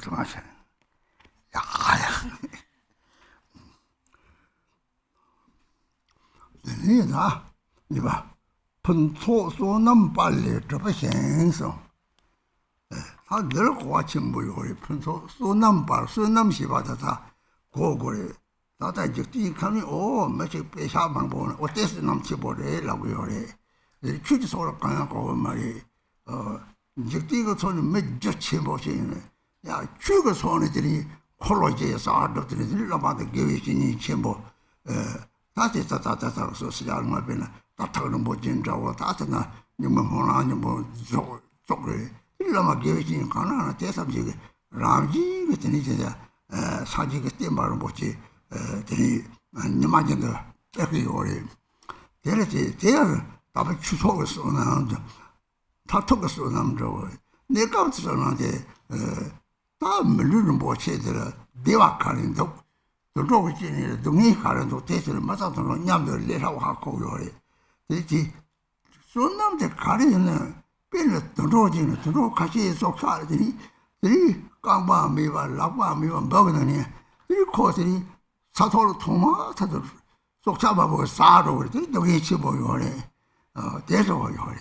怎么想？呀，你呢？你吧，喷错说那么办的，这不行噻。他这话清不有的，喷错说那么办，说那么些吧，他过过的，他在这地看见哦，没去别下班不呢，我这是那么去不的，那个有的，去的时候刚刚搞嘛的，这第个村里没就钱不行了，呀，去个村里这里。后来这啥都这里老把的给微信钱不，他说是家那边呢，他头都不紧张我，他说呢，你们后来你们做的，你老嘛给微信看那这上这个，然后这个这里现在上这个电报上不去，这里你妈这个这个有的，这样他们去错个时候呢，他错个时候那么着，你搞这种的他没人不去的了，对吧？可能都这个经历，都你可能都这些马上从娘的脸上挖口有的，这说那么的可能呢，变了都这经历，都开始做啥的这里刚把没完，老把没完，包括那呢，这里靠这里杀头了头嘛，他都做啥把我杀着的，这里都一起不有的，这是我有的，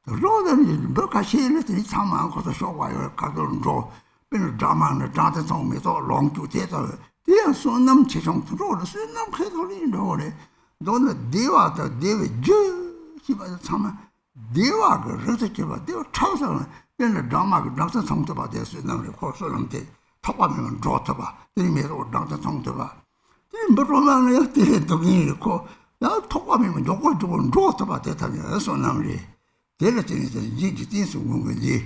都说的你不开始了，这里长满或者说话有搞到人做。变成Dharma的长得从没到long就接到，这样说那么其中做的是那么开头的做的，到那Deva的Deva就基本上他们Deva个日子基本Deva超上了，变成Dharma个长得从的吧，这是那么的，或说那么的，他把那个做的吧，这里面说长得从的吧，这不说嘛呢，这里都给你说，然后他把那个做的吧，这他就说那么的，这里真是一定是我们的。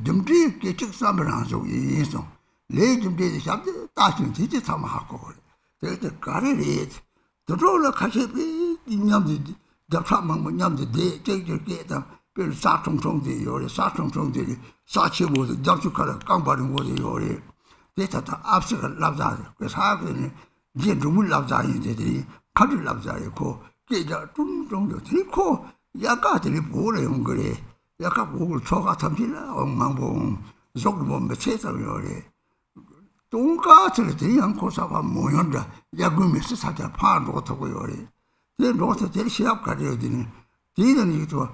좀 뒤에 책 삼으랑 저기 있어. 내 좀 뒤에 잡대 다시 뒤에 삼아 하고 그래. 그때 가래리. 저절로 가시비 냠지 잡사만 뭐 냠지 대 저기다 별 사총총지 요래 사총총지 사치고서 잡수카라 깡바른 거지 요래. 대타다 앞서가 납자. 그 사람들이 이제 누굴 납자인데들이 가를 납자고 깨자 뚱뚱도 들고 약가들이 보래요 그래. 약간 목을 쳐가 탐지나 엉망봉 속을 보면 세상이래 똥가스를 들이 않고 사봐 모연다 야구면서 사자 파도 못하고 요래 내 로서 제일 시합 가려야 되니 뒤는 이거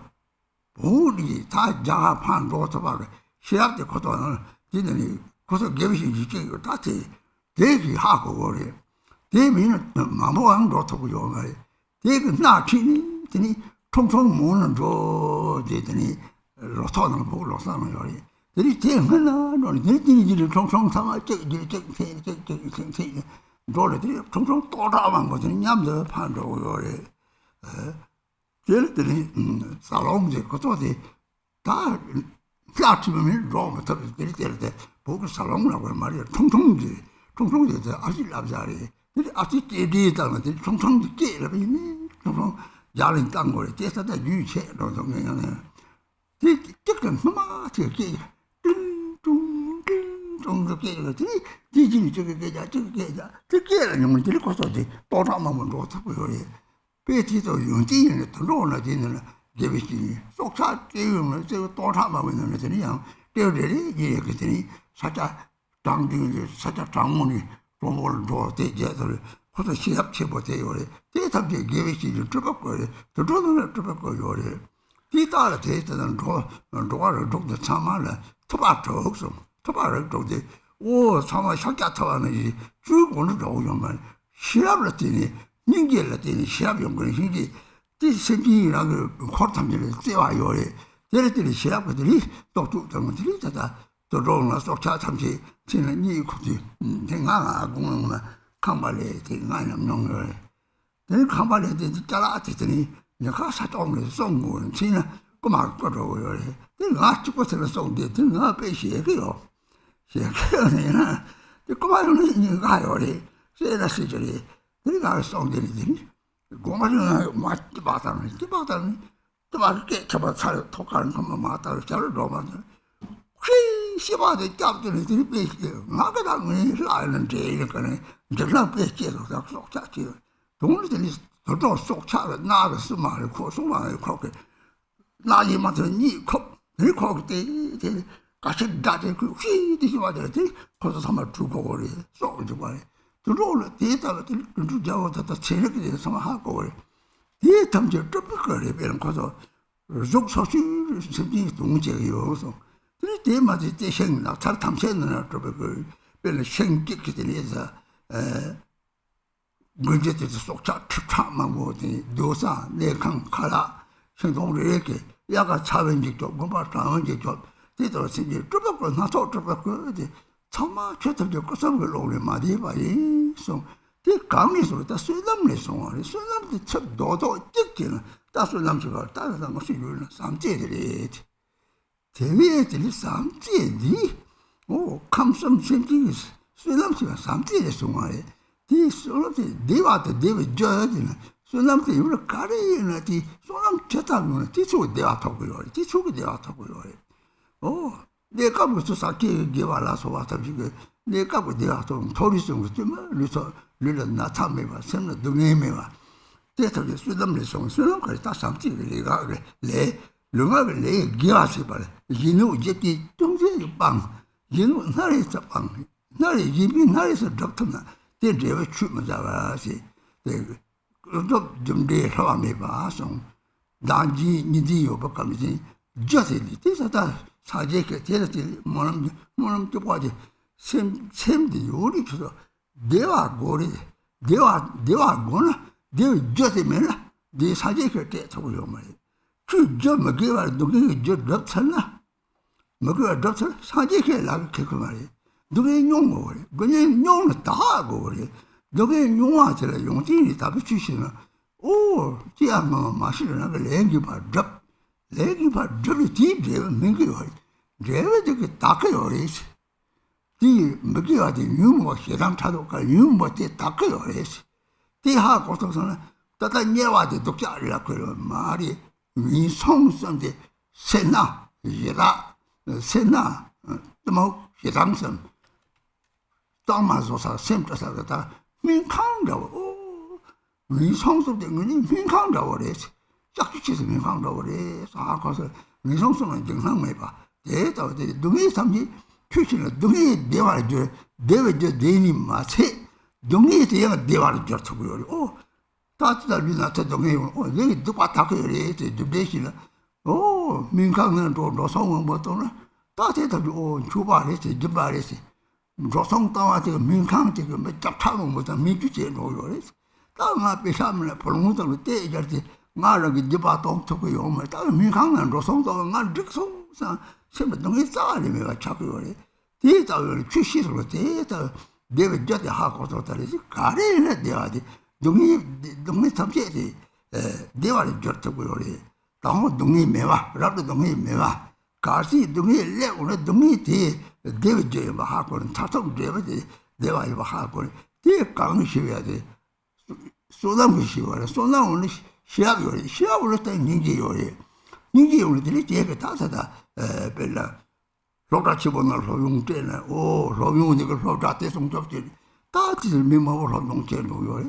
우리 다 자가 판 로서봐 시합 때 거도는 뒤는 거기서 개비신 이게 다 대기하고 그래 대미는 마모왕 로서고 요 말이 대그 나치니 되니 통통 모는 저 되더니 로터는 보고 로터는 요리 들이 대면은 너는 들이 통통 삼아 저 노래들이 통통 또다만 거든 냠들 판도 요리 들이 살롱제 그것도 다 플라티면 로마 들이 때 보고 살롱이라고 말이야 통통지 아직 납자리 들이 아직 깨디다는 들이 통통 깨라비니 통통 야린 땅 거래 제사다 유체 노동이네 지금 뭐 저기 뚱뚱 저기 지진이 저기 저기라는 건 들고 서지 또라마면 로트고요 배티도 용지는 들어오나 되는 개비지 속사 때문에 저 또라마면 되는 때들이 이렇게 살짝 당중이 살짝 장문이 동을 줘 대제들 그것도 시합 쳐보세요. 대답이 개비지를 들어가고요. 들어가고요. 뒤따라 대해서는 로가를 독도 참아라. 토바도 없어. 토바를 독도 오 참아 샤까 타와는 주고는 오요만 시합을 했더니 닝게를 했더니 시합 연구는 hin지 디생기라고 코탐들을 떼와요. 저랬더니 시합들이 독도들은 들이다가 들어오나 속차 참지 지는 이 코지 생각하고 공원만 칸발에 대가는 없는 걸. 내 칸발에 대해 잘라했더니 내가 사정을送过 지는 그만 거려요. 내가 죽어서送데 내가 배시해요. 시해요. 그만은 이가요. 세라 시절에 내가送데니 고마는 맞지 받아는 또말게 잡아 살 독하는 것만 맞다 잘 로만 시바데 잡더니 들이 배시해요. 나가 당연히 라는 제일 거네. 저랑 배치해서 속차지. 동물들이 더 속차를 나가 쓰마를 코 소마를 그렇게 나이 맞은 니 컵, 니 컵 때 같이 다들 그 휘디지 맞아야지. 거기서 삼아 주고 그래. 쏘지 말해. 들어올 데이터가 그 자고다 체력이 돼서 하고 그래. 이 탐지 좀 그래. 배는 거기서 속소시 심지 동제여서. 그 때마다 대신 잘 탐색는 그 배는 생기게 되면서 문제들 속차 추참만 뭐지. 도사 내강 가라. 생동을 이렇게 야가 차원직도 뭐가 차원직도 뒤도 생기 좁고 나서 좁고 이제 정말 최대로 거선 걸 오래 많이 봐이 송 대 감리서 다 수남을 송어리 수남도 첫 너도 찍기는 다 수남지가 따라서 뭐 시유는 삼제들이 대위들이 삼제니 오 감성 생기 수남지가 삼제를 송어리 디 소로데 대와도 대위 줘야지는 수남도 이거 가래나디 수남 제타는 뒤쪽 대화 타고요 뒤쪽에 대화 타고요 내가 무슨 사기 개발해서 왔다 지금 내가 그 내가 좀 토리성 그지만 그래서 르는 나타내봐 생는 등에매봐 대터게 수담내성 수담 거기 다 상지 내가 내 르가를 내 기하시 봐 이노 이제 동생 빵 이노 나리서 빵 나리 이비 나리서 적터나 대대가 추면 잡아시 좀 대해서 해봐 송 단지 니디요 bakami지 저세리 대사다 사제게 대대지 뭐는 또 봐지 샘디 요리 그래서 대화 고리 대화 고나 대화 저세면라 대 사제게 대처고요 말이 그저 먹이와 누구 저 럽잖아 먹이와 럽잖아 사제게 라게 그 말이 누구 용어 그냥 용은 다 하고 그래 누구 용화들 용진이 다 붙이시는 오 지야만 마시는 그 랭기바 럽 랭기바 럽이 뒤에 민기요 제외되게 닦아요 그래서 뒤 먹이와디 유모 시장 차도가 유모 때 닦아요 그래서 뒤하 고통서는 따다 녀와디 독자리라 그런 말이 위성성데 세나 예라 세나 뭐 시장선 땅마소사 샘터사다 민강다고 위성성데 민강다고 그래서 짝짓해서 민강다고 그래서 아가서 위성성은 정상 봐 대다 동의 삼지 küçük 동의 대화를 줘 대외적 대니 마세 동의 대화가 대화를 줬고요. 다들 우리나라 동의 내가 누가 다 그래 대대시나 민강은 또 노성은 뭐도나 다들 주발에서 주발에서 노성 따와서 민강 지금 몇 잡차고 뭐다 민주제 놓여요. 다만 배사면 볼모도 때 이제 말하기 집아 동토고요. 뭐 다른 민강은 노성도 말 직송상 sempre non è stato mi va capire dita 취시로 dita deve già 하고 도다리 가래는 돼야지 동이 탐제지 대화를 줬다고요. 너무 동이 매와 라도 동이 매와 가시 동이 내 오늘 동이 deve 줘 하고는 타성 deve 대화 이거 하고 대 강시해야 돼. 소나무 시와라 소나무 시합을 때 ningi요. ningi요들이 제가 다다다 벨라 로라치보나 로용테나 로용니가 로라테 송접지 다들 미모로 로용테노요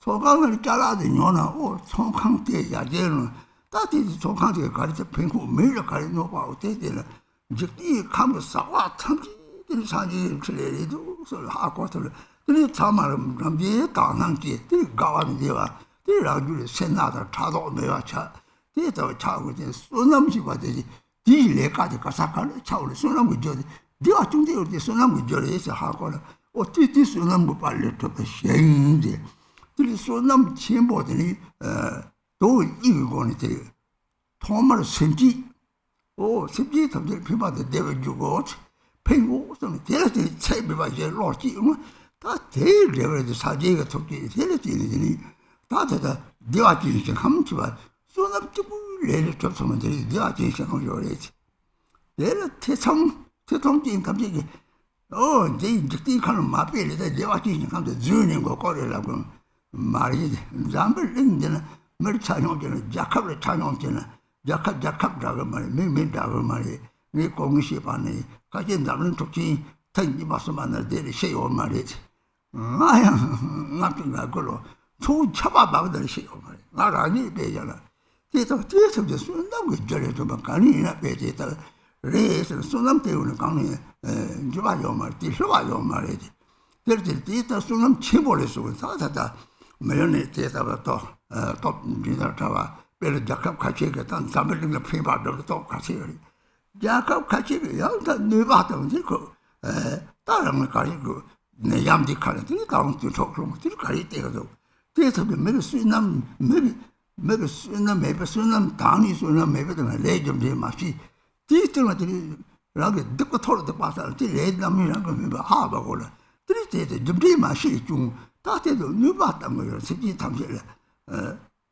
소강을 잘라도 요나 송강때 야제는 다들 송강때 가르쳐 pen고 매일 가르쳐 봐 어때되나 이제 이 감을 싸와 참지들 사지 그래도 하고들 이 참말은 남지 다낭지 이 가와는 되와 이 라주를 세나다 차도 매와차 대도 차고 이제 소남지 받지 뒤에까지 가사칼 차올 소나무 저 네가 중대로 소나무 저에서 하고는 어떻게 소나무 빨리 또 생지 들 소나무 첨보들이 또 이거는 돼 토마를 생지 생지 덤들 피마도 내가 주고 팽고 좀 대라들 채비바 이제 로지 다 대레벨의 사제가 토끼 대라들이 다다다 네가 지금 함지와 소나무 레를 접수면 되지. 내가 제일 생각을 요래지. 레를 태성진 감정이 이제 가는 마피에다 내가 제일 생각도 주는 거 거래라고 말이지. 잠을 링데는 mer 찬용되는 자캅을 찬용되는 자캅라고 말이 민민다고 말이 네 공시 반에 같이 나는 특히 tän지 봐서 만날 때 시오 말이지. 아야 나도 그걸로 초 잡아 막들 시오 말이. 나라니 되잖아. 뒤에서 순다고 저래도 막 가니나 배제다 Race and Sunam Teun County, Juvayoma, Tishwayoma. There's the data Sunam Chibolis with Tata, Mayonnaise Theatre, top dinner tower, very Jacob Kachik, and somebody in the paper of the top Kachiri. Jacob Kachik, young Nivatam Zico, Taramakaiko, Nayam di Karate, down to talk room, to Karate. Theatre maybe Sunam, maybe Sunam, Tani Sunam, maybe the legend of the machine. These two are the rugged Ducator of the Pasa, the late Namin Harbor. Three days, the dream machine, that is the new bottom, city Tamil.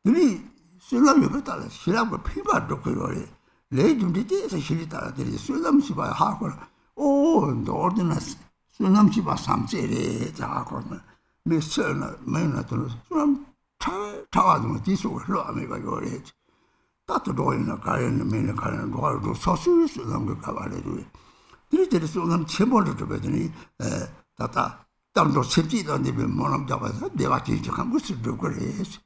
Three Sulam Betal, Shilab Pipa Doctor, legend of the Shilita, the Sulam Shiba Harper. Oh, the ordinance Sunam Shiba Sam Sere, the Harper, Miss Serna, Maynard, Sulam Tawad, this was low, maybe by your age. That's the door in the car and the main car and door, those sausages, Sulam Cavalry. Three days, Sulam Chimol to Bethany, Tata, Dando City, and the Monam Java, they were to come with the grace.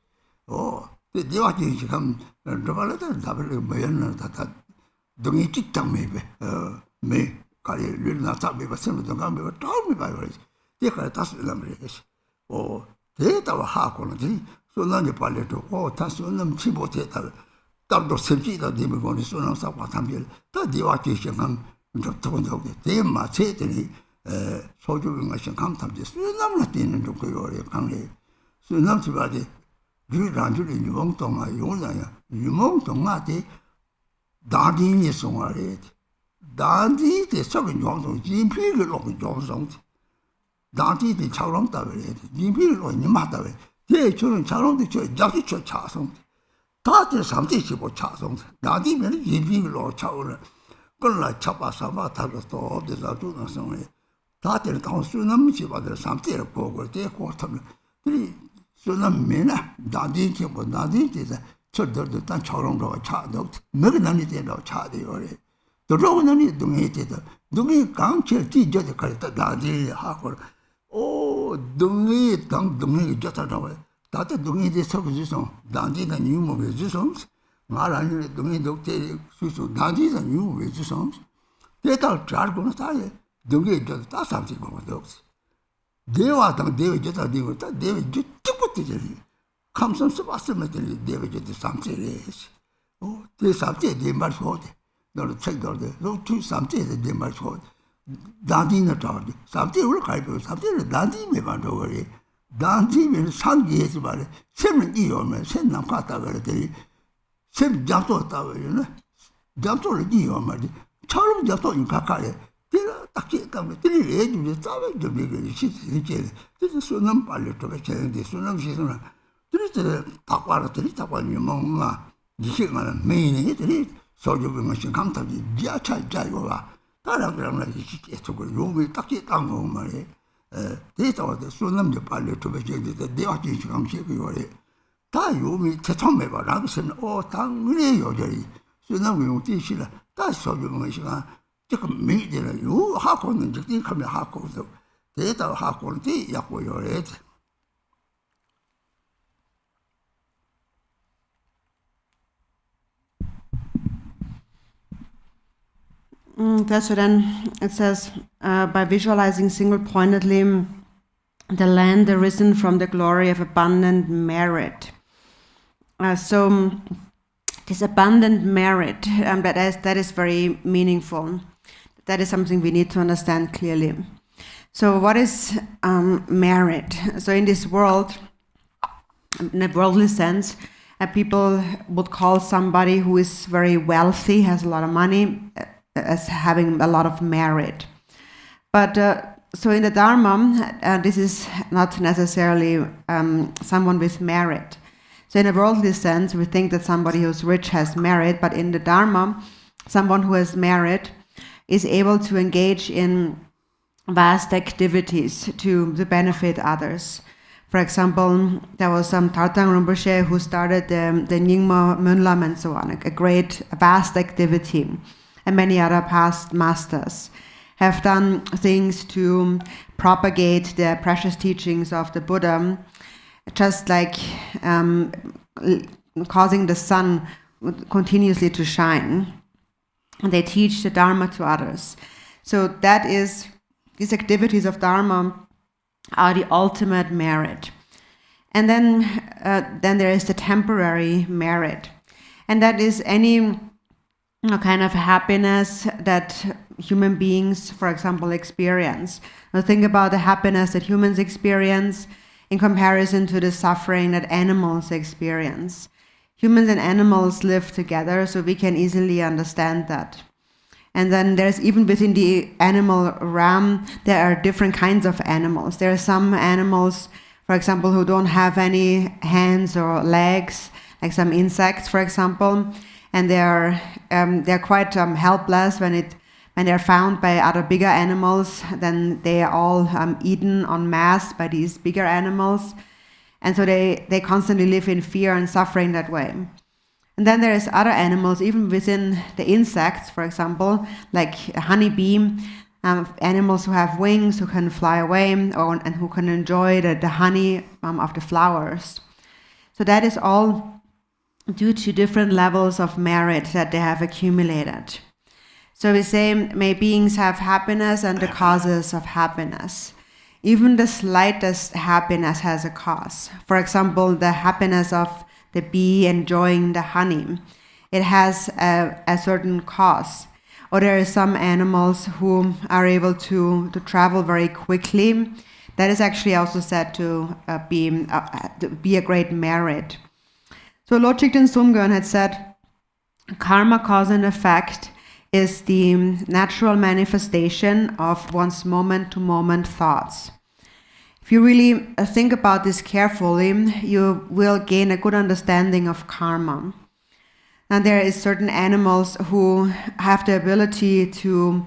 Oh, they were to come and Dzambhala, double Mayan, that don't eat it, maybe. May carry little not up, but some of the gun, but told me by words. They can touch the numbers. Oh, they have a half on it. So now the pilot, oh, Tassunum Chibote, Dando City, that they were going to soon on Sapatamil, that they were to come and told them, they must say to me. 소주병 것이 감탄지 수남나 뛰는 거요 강에 수남지바디 유란주리 유몽동아 요나야 유몽동아디 다디니 송아레 다디데 속은 용성 진피를 놓고 용성 다디데 차롱다베 진피를 놓고 니마다베 대초는 차롱도 저 약이 저 차성 다들 삼지시보 차성 다디면 진피를 놓고 차오는 걸라 차바사바 타고도 어디서 두는 성에 다들 다 수남 집아들 삼대를 보고 대고 하면 이 수남 메나 다디게 뭐 다디게 저들도 단 처럼로 차도 먹는 데로 차대요. 도로는 동에 되다. 동에 강철 뒤져도 가다 다디 하고 오 동에 당 동에 졌다고. 다들 동에 대해서 그래서 다디는 유모에 주서 말하는 동에 독대 수수 다디는 유모에 주서 대다 잘고는 사이에 동에 다 삼지 거거든. 대화당 대외제다 되고 다 대외제 뜻부터지. 감성스 봤으면 되는 대외제도 삼지래시. 대삼지 대말 소대. 너를 책도데. 너투 삼지에 대말 소. 다디는 다디. 삼지 우리 가이고 삼지를 다디에 만들어 버리. 다디면 상기해서 말해. 셈은 이오면 셈남 갔다 그랬더니 셈 잡도다 그러네. 잡도를 이오면 처럼 잡도인 가까이 딱히 가면 들이 해주지 싸워 좀 얘기를 시키지. 그래서 수능 빨리 좀 해야지. 수능 시즌은 들이 딱 와라 들이 딱 와니 뭔가 이시간은 메인이 들이 소주병 것이 감탄이 지하철 자유가 다른 그러면 이게 저거 요미 딱히 딴거 말이야. 데이터도 수능 좀 빨리 좀 해야지. 내가 지금 감시고 요래. 다 요미 처음 해 봐라. 그러면 당연히 요절이 수능 용 뜻이라. 다 소주병 것이 지금 메이드는 요 하고는 저기 가면 하고도 데이터 하고는 돼 약고 요래. So then it says, by visualizing single-pointedly the land arisen from the glory of abundant merit. So this abundant merit, that is very meaningful. That is something we need to understand clearly. So what is merit? So in this world, in a worldly sense, people would call somebody who is very wealthy, has a lot of money, as having a lot of merit. But so in the Dharma, this is not necessarily someone with merit. So in a worldly sense, we think that somebody who's rich has merit, but in the Dharma, someone who has merit is able to engage in vast activities to benefit others. For example, there was Garchen Rinpoche who started the Nyingma Mönlam and so on, a great, vast activity. And many other past masters have done things to propagate the precious teachings of the Buddha, just like causing the sun continuously to shine. and they teach the Dharma to others. So that is, these activities of Dharma are the ultimate merit. And then there is the temporary merit. And that is any kind of happiness that human beings, for example, experience. Now think about the happiness that humans experience in comparison to the suffering that animals experience. Humans and animals live together, so we can easily understand that. And then there's, even within the animal realm, there are different kinds of animals. There are some animals, for example, who don't have any hands or legs, like some insects, for example, and they're quite helpless when they're found by other bigger animals. Then they are all eaten en masse by these bigger animals, and so they constantly live in fear and suffering that way. And then there's other animals, even within the insects, for example, like a honeybee, animals who have wings, who can fly away, and who can enjoy the honey of the flowers. So that is all due to different levels of merit that they have accumulated. So we say, may beings have happiness and the causes of happiness. Even the slightest happiness has a cause. For example, the happiness of the bee enjoying the honey. It has a certain cause. Or there are some animals who are able to travel very quickly. That is actually also said to be a great merit. So Lord Jigten Sumgön had said, karma, cause and effect is the natural manifestation of one's moment-to-moment thoughts. If you really think about this carefully, you will gain a good understanding of karma. And there is certain animals who have the ability to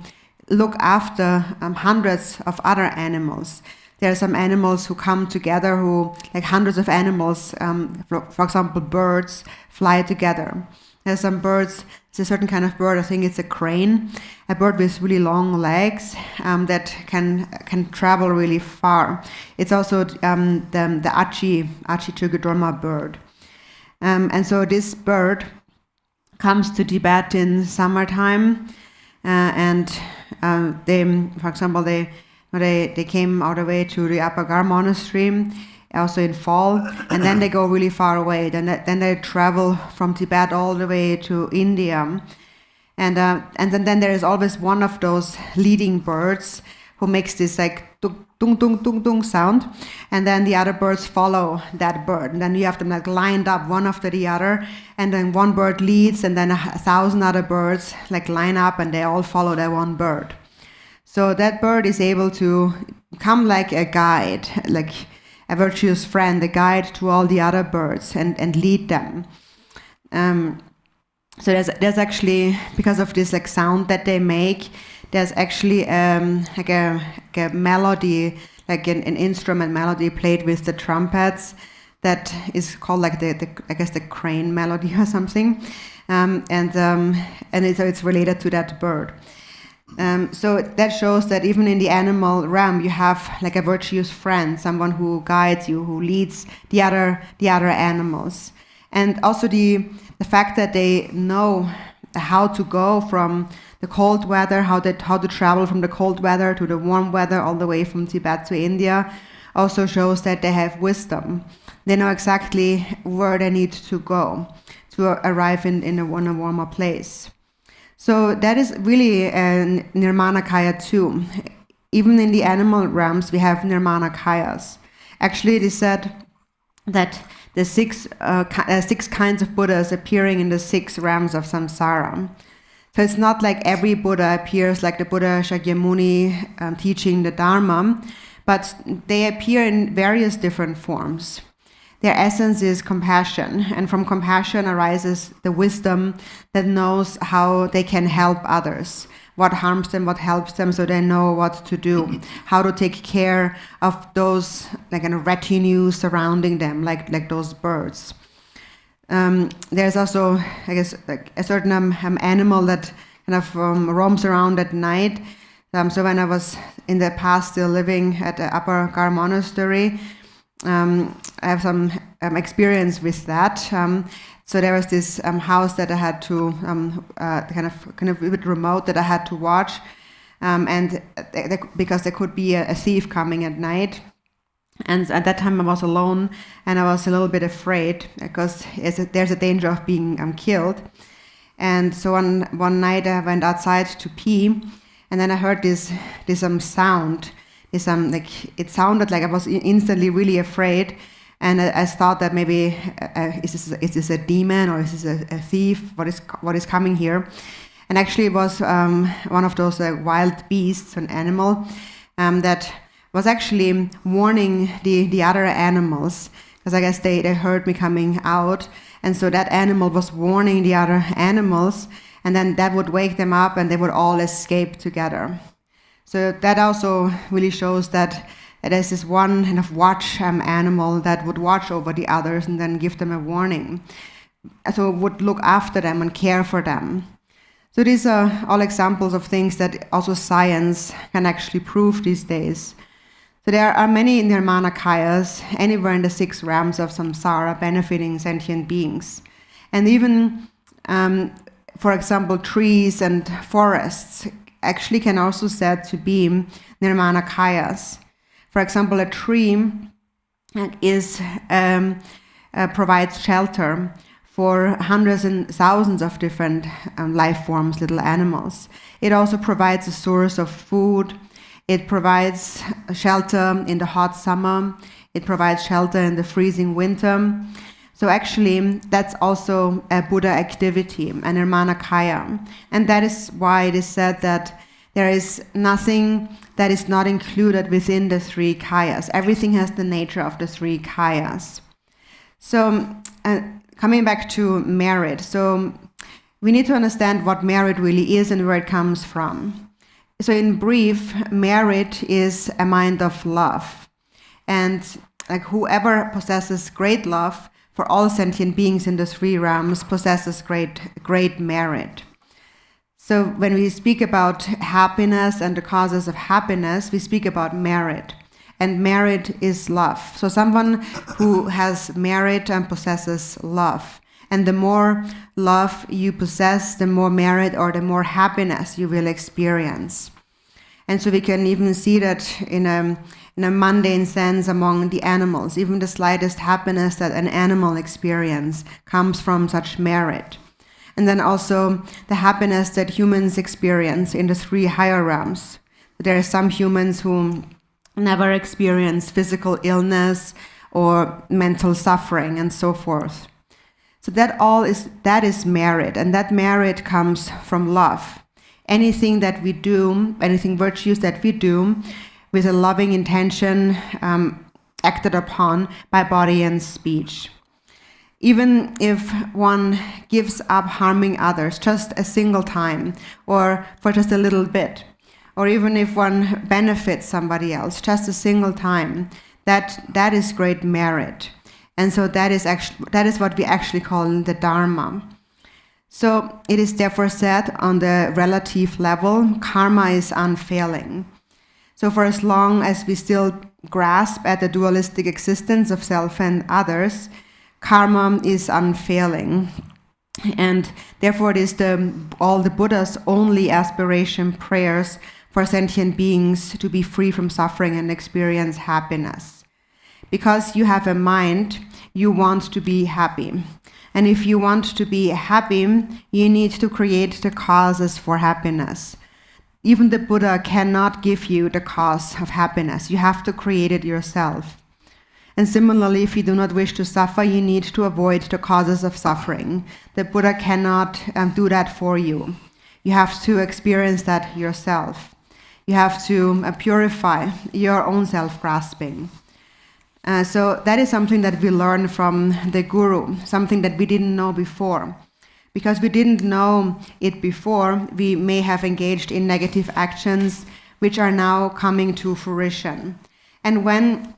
look after hundreds of other animals. There are some animals who come together, who, like hundreds of animals, for example, birds, fly together. There are some birds, it's a certain kind of bird, I think it's a crane, a bird with really long legs that can travel really far. It's also the Achi Chugadorma bird. And so this bird comes to Tibet in summertime, and they, for example, they came all the way to the Upper Gar monastery, also in fall, and then they go really far away. Then they travel from Tibet all the way to India, and then there is always one of those leading birds who makes this like dung dung dung dung sound, and then the other birds follow that bird, and then you have them like lined up one after the other, and then one bird leads, and then 1,000 other birds like line up, and they all follow that one bird. So that bird is able to come like a guide, like a virtuous friend, a guide to all the other birds and lead them. So there's actually, because of this like sound that they make, there's actually like a melody, like an instrument melody played with the trumpets that is called like I guess the crane melody or something, and it's related to that bird. So that shows that even in the animal realm, you have like a virtuous friend, someone who guides you, who leads the other animals, and also the fact that they know how to go from the cold weather, how to travel from the cold weather to the warm weather, all the way from Tibet to India, also shows that they have wisdom. They know exactly where they need to go to arrive in a warmer place. So that is really Nirmanakaya too. Even in the animal realms, we have Nirmanakayas. Actually, it is said that the six kinds of Buddhas appearing in the 6 realms of samsara. So it's not like every Buddha appears like the Buddha Shakyamuni teaching the Dharma, but they appear in various different forms. Their essence is compassion, and from compassion arises the wisdom that knows how they can help others, what harms them, what helps them, so they know what to do, how to take care of those like a retinue surrounding them, like those birds. There's also, I guess, like a certain animal that kind of roams around at night. So when I was in the past still living at the Upper Gar monastery, have some experience with that. So there was this house that I had to kind of a bit remote that I had to watch, and because there could be a thief coming at night. And at that time I was alone, and I was a little bit afraid because there's a danger of being killed. And so one night I went outside to pee, and then I heard this sound. It sounded like I was instantly really afraid, and I thought that maybe is this a demon, or is this a thief? What is coming here? And actually it was one of those wild beasts, an animal that was actually warning the other animals, because I guess they heard me coming out, and so that animal was warning the other animals, and then that would wake them up and they would all escape together. So that also really shows that there's this one kind of watch animal that would watch over the others and then give them a warning. So it would look after them and care for them. So these are all examples of things that also science can actually prove these days. So there are many nirmanakayas anywhere in the 6 realms of samsara benefiting sentient beings. And even, for example, trees and forests actually can also said to be nirmanakayas. For example, a tree provides shelter for hundreds and thousands of different life forms, little animals. It also provides a source of food. It provides shelter in the hot summer. It provides shelter in the freezing winter. So actually, that's also a Buddha activity, a nirmanakaya. And that is why it is said that there is nothing that is not included within the 3 kayas. Everything has the nature of the 3 kayas. So coming back to merit. So we need to understand what merit really is and where it comes from. So in brief, merit is a mind of love. And like whoever possesses great love for all sentient beings in the 3 realms possesses great merit. So when we speak about happiness and the causes of happiness, we speak about merit. And merit is love. So someone who has merit and possesses love. And the more love you possess, the more merit or the more happiness you will experience. And so we can even see that in a mundane sense among the animals. Even the slightest happiness that an animal experiences comes from such merit. And then also the happiness that humans experience in the 3 higher realms. There are some humans who never experience physical illness or mental suffering and so forth. So that is merit, and that merit comes from love. Anything that we do, anything virtuous that we do with a loving intention acted upon by body and speech. Even if one gives up harming others just a single time or for just a little bit, or even if one benefits somebody else just a single time, that is great merit. And so that is what we actually call the Dharma. So it is therefore said on the relative level, karma is unfailing. So for as long as we still grasp at the dualistic existence of self and others, karma is unfailing. And therefore it is all the Buddha's only aspiration prayers for sentient beings to be free from suffering and experience happiness. Because you have a mind, you want to be happy. And if you want to be happy, you need to create the causes for happiness. Even the Buddha cannot give you the cause of happiness. You have to create it yourself. And similarly, if you do not wish to suffer, you need to avoid the causes of suffering. The Buddha cannot do that for you. You have to experience that yourself. You have to purify your own self-grasping. So that is something that we learn from the Guru, something that we didn't know before. Because we didn't know it before, we may have engaged in negative actions which are now coming to fruition. And when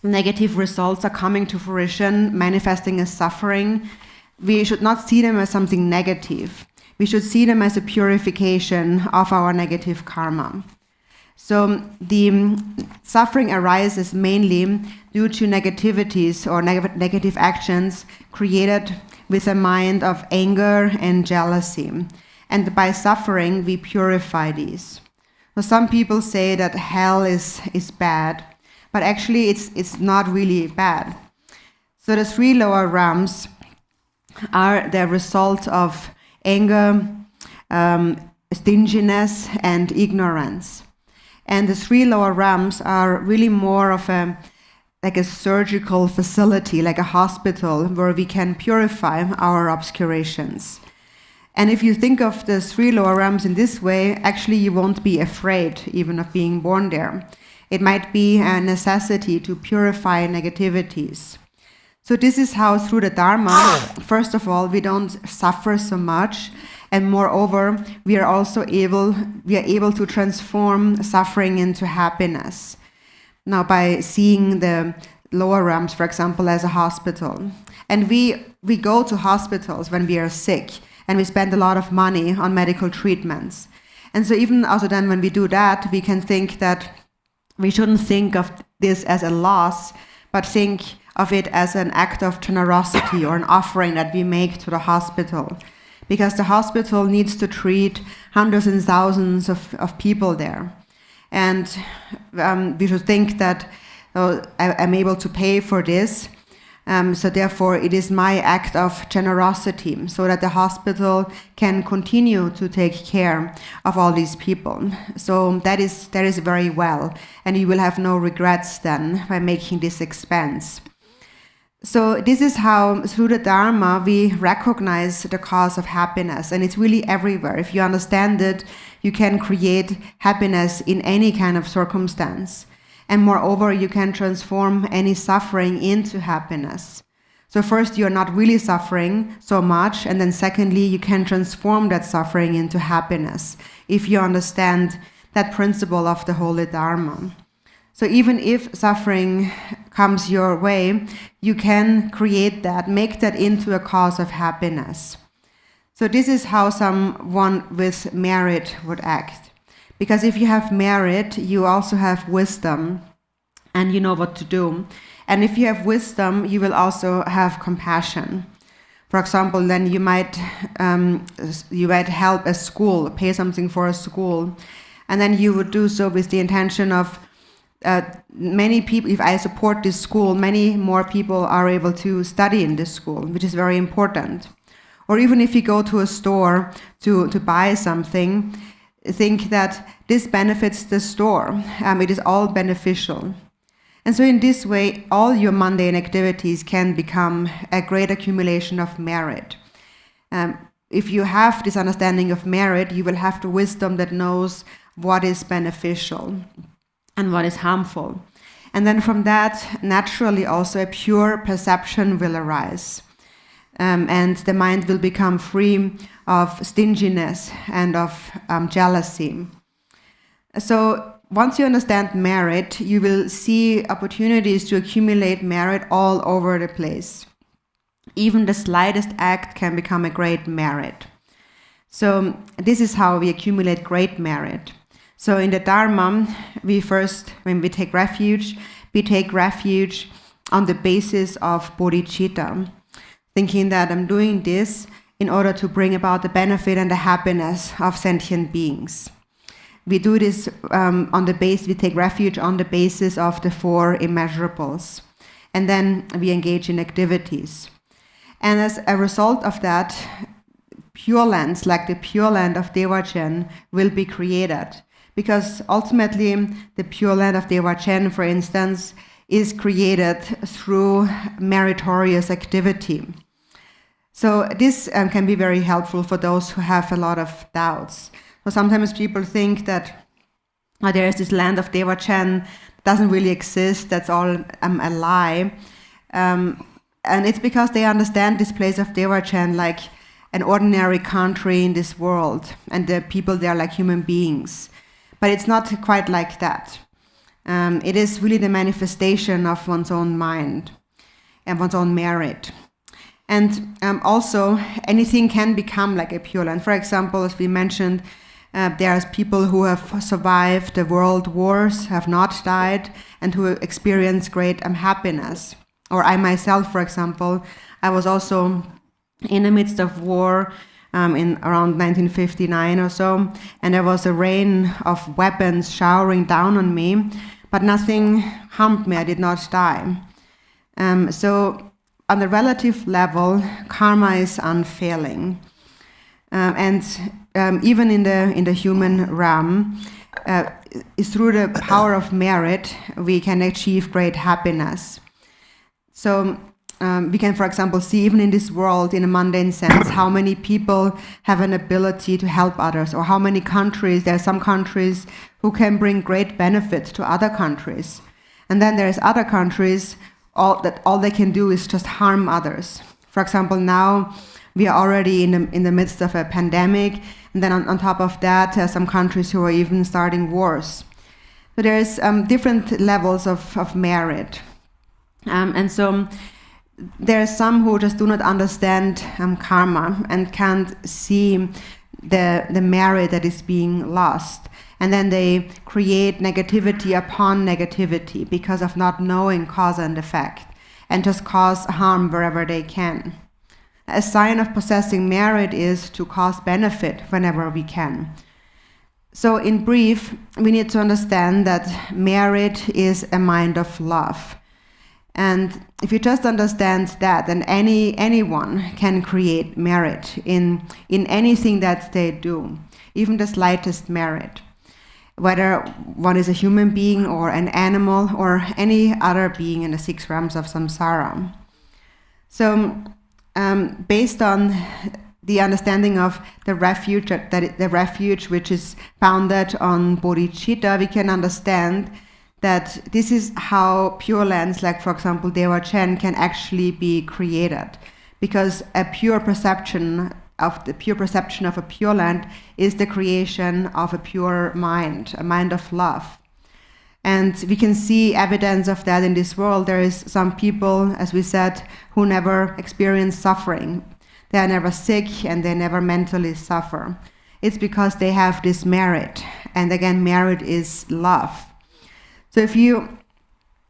negative results are coming to fruition, manifesting as suffering, we should not see them as something negative. We should see them as a purification of our negative karma. So the suffering arises mainly due to negativities or negative actions created with a mind of anger and jealousy. And by suffering, we purify these. So some people say that hell is bad, but actually it's not really bad. So the 3 lower realms are the result of anger, stinginess, and ignorance. And the 3 lower realms are really more of a surgical facility, like a hospital, where we can purify our obscurations. And if you think of the 3 lower realms in this way, actually you won't be afraid even of being born there. It might be a necessity to purify negativities. So this is how through the Dharma, first of all, we don't suffer so much, and moreover, we are able to transform suffering into happiness. Now, by seeing the lower realms, for example, as a hospital. And we go to hospitals when we are sick, and we spend a lot of money on medical treatments. And so even also then when we do that, we can think that we shouldn't think of this as a loss, but think of it as an act of generosity or an offering that we make to the hospital. Because the hospital needs to treat hundreds and thousands of people there. And we should think that I'm able to pay for this, so therefore it is my act of generosity, so that the hospital can continue to take care of all these people. So that is very well, and you will have no regrets then by making this expense. So this is how, through the Dharma, we recognize the cause of happiness, and it's really everywhere. If you understand it, you can create happiness in any kind of circumstance. And moreover, you can transform any suffering into happiness. So first, you're not really suffering so much, and then secondly, you can transform that suffering into happiness if you understand that principle of the Holy Dharma. So even if suffering comes your way, you can create that, make that into a cause of happiness. So this is how someone with merit would act. Because if you have merit, you also have wisdom, and you know what to do. And if you have wisdom, you will also have compassion. For example, then you might help a school, pay something for a school, and then you would do so with the intention of many people, if I support this school, many more people are able to study in this school, which is very important. Or even if you go to a store to buy something, think that this benefits the store. It is all beneficial. And so in this way, all your mundane activities can become a great accumulation of merit. If you have this understanding of merit, you will have the wisdom that knows what is beneficial and what is harmful. And then from that, naturally also a pure perception will arise. And the mind will become free of stinginess and of jealousy. So once you understand merit, you will see opportunities to accumulate merit all over the place. Even the slightest act can become a great merit. So this is how we accumulate great merit. So in the Dharma, when we take refuge on the basis of bodhicitta, thinking that I'm doing this in order to bring about the benefit and the happiness of sentient beings. We do this we take refuge on the basis of the 4 immeasurables. And then we engage in activities. And as a result of that, pure lands, like the Pure Land of Devachan, will be created. Because ultimately, the Pure Land of Devachan, for instance, is created through meritorious activity. So this can be very helpful for those who have a lot of doubts. So sometimes people think that there is this land of Devachan that doesn't really exist, that's all a lie. And it's because they understand this place of Devachan like an ordinary country in this world, and the people there like human beings. But it's not quite like that. It is really the manifestation of one's own mind and one's own merit. And also, anything can become like a Pure Land. For example, as we mentioned, There's people who have survived the world wars, have not died, and who experience great happiness. Or I myself, for example, I was also in the midst of war in around 1959 or so, and there was a rain of weapons showering down on me, but nothing harmed me. I did not die. So on the relative level, karma is unfailing. And even in the human realm, is through the power of merit, we can achieve great happiness. So we can, for example, see even in this world, in a mundane sense, how many people have an ability to help others, or how many countries, there are some countries who can bring great benefit to other countries. And then there's other countries, all they can do is just harm others. For example, now we are already in the midst of a pandemic, and then on top of that, there are some countries who are even starting wars. So there's different levels of merit. And so there are some who just do not understand karma and can't see the merit that is being lost. And then they create negativity upon negativity because of not knowing cause and effect, and just cause harm wherever they can. A sign of possessing merit is to cause benefit whenever we can. So in brief, we need to understand that merit is a mind of love. And if you just understand that, then anyone can create merit in anything that they do, even the slightest merit, whether one is a human being or an animal or any other being in the 6 realms of samsara. So based on the understanding of the refuge which is founded on bodhicitta, we can understand that this is how Pure Lands, like for example Day3, can actually be created, because a pure perception of a Pure Land is the creation of a pure mind, a mind of love. And we can see evidence of that in this world. There is some people, as we said, who never experience suffering. They are never sick and they never mentally suffer. It's because they have this merit. And again, merit is love. So if you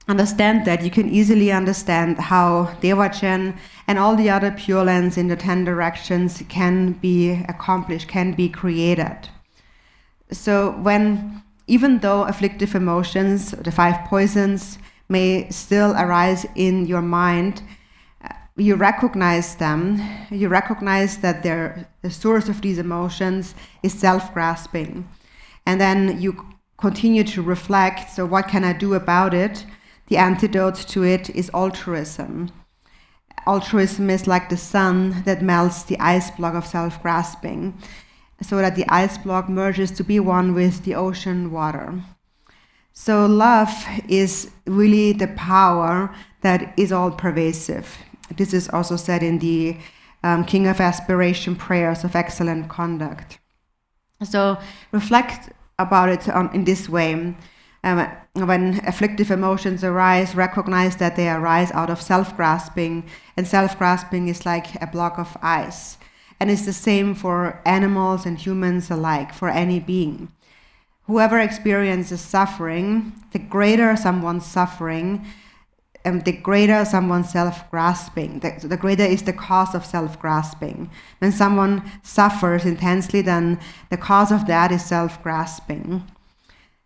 understand that, you can easily understand how Day3 and all the other Pure Lands in the 10 directions can be accomplished, can be created. So even though afflictive emotions, the 5 poisons, may still arise in your mind, you recognize them. You recognize that the source of these emotions is self-grasping. And then you continue to reflect, so what can I do about it? The antidote to it is altruism. Altruism is like the sun that melts the ice block of self-grasping, so that the ice block merges to be one with the ocean water. So love is really the power that is all pervasive. This is also said in the King of Aspiration prayers of excellent conduct. So reflect about it in this way. When afflictive emotions arise, recognize that they arise out of self-grasping, and self-grasping is like a block of ice. And it's the same for animals and humans alike, for any being. Whoever experiences suffering, the greater someone's suffering, the greater someone's self-grasping, the greater is the cause of self-grasping. When someone suffers intensely, then the cause of that is self-grasping.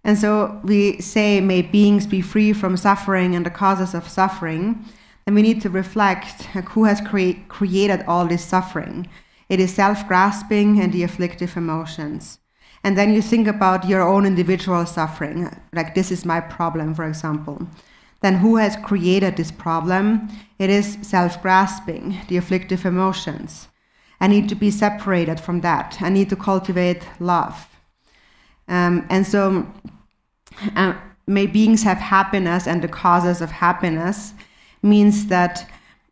And so we say, may beings be free from suffering and the causes of suffering. And we need to reflect who has created all this suffering. It is self-grasping and the afflictive emotions. And then you think about your own individual suffering, like this is my problem, for example. Then who has created this problem? It is self-grasping, the afflictive emotions. I need to be separated from that. I need to cultivate love. And so may beings have happiness, and the causes of happiness means that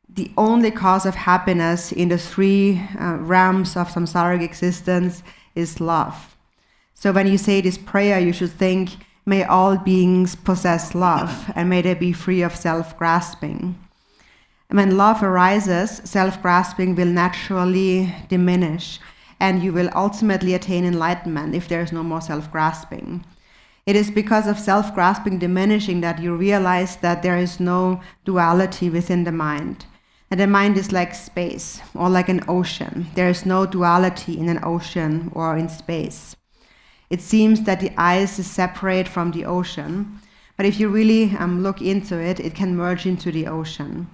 the only cause of happiness in the 3 realms of samsaric existence is love. So when you say this prayer, you should think, may all beings possess love, and may they be free of self-grasping. And when love arises, self-grasping will naturally diminish, and you will ultimately attain enlightenment if there is no more self-grasping. It is because of self-grasping diminishing that you realize that there is no duality within the mind. And the mind is like space or like an ocean. There is no duality in an ocean or in space. It seems that the ice is separate from the ocean, but if you really look into it, it can merge into the ocean.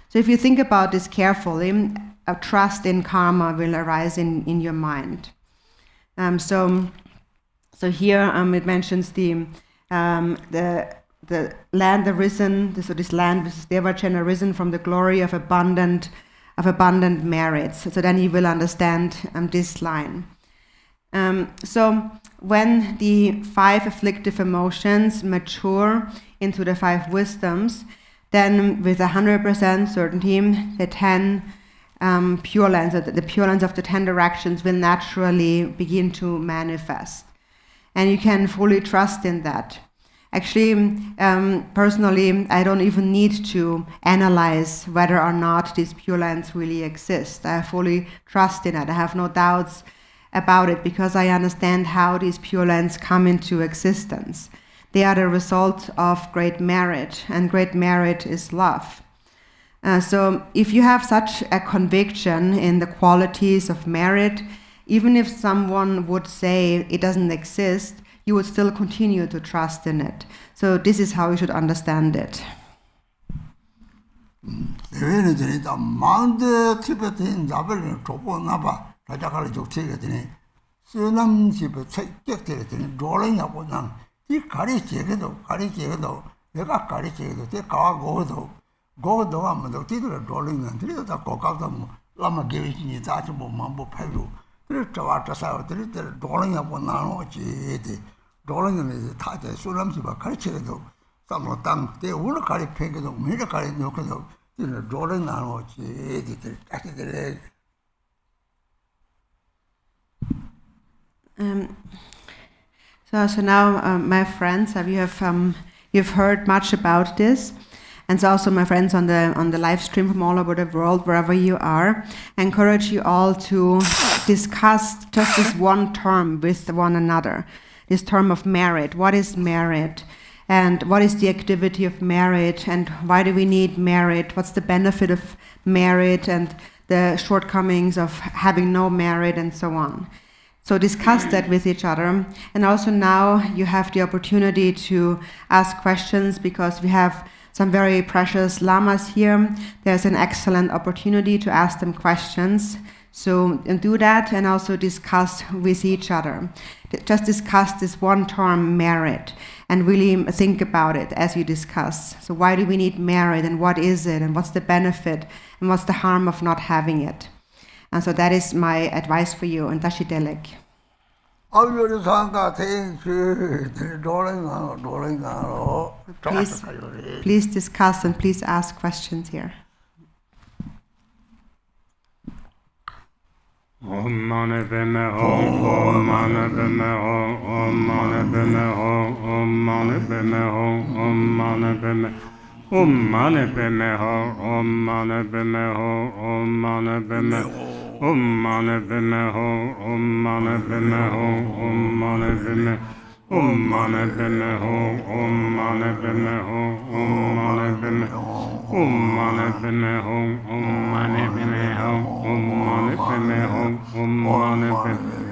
So if you think about this carefully, a trust in karma will arise in your mind. So here it mentions the land arisen, so this land, this Devachan arisen from the glory of abundant merits. So then you will understand this line. So when the 5 afflictive emotions mature into the 5 wisdoms, then with 100% certainty, the 10 pure lands, the pure lands of the 10 directions will naturally begin to manifest. And you can fully trust in that. Actually, personally, I don't even need to analyze whether or not these pure lands really exist. I fully trust in it. I have no doubts about it because I understand how these pure lands come into existence. They are the result of great merit, and great merit is love. So if you have such a conviction in the qualities of merit, even if someone would say it doesn't exist, you would still continue to trust in it. So this is how you should understand it. So now, my friends, you've heard much about this, and so also my friends on the live stream from all over the world, wherever you are, I encourage you all to discuss just this one term with one another, this term of merit. What is merit? And what is the activity of merit? And why do we need merit? What's the benefit of merit and the shortcomings of having no merit and so on? So discuss that with each other. And also now you have the opportunity to ask questions because we have some very precious lamas here. There's an excellent opportunity to ask them questions. So do that and also discuss with each other. Just discuss this one term, merit, and really think about it as you discuss. So why do we need merit and what is it and what's the benefit and what's the harm of not having it? And so that is my advice for you. And Tashi Delek. Please discuss and please ask questions here. Om mani padme hum, om mani padme hum, om mani padme hum, om mani padme hum, om mani padme Om mani padme hum, om mani padme hum, om mani padme Om mani padme hum, om mani padme hum, om mani padme Om mani padme hum, om mani padme hum, om mani padme Om mani padme hum, om mani padme hum, om mani padme hum, om mani padme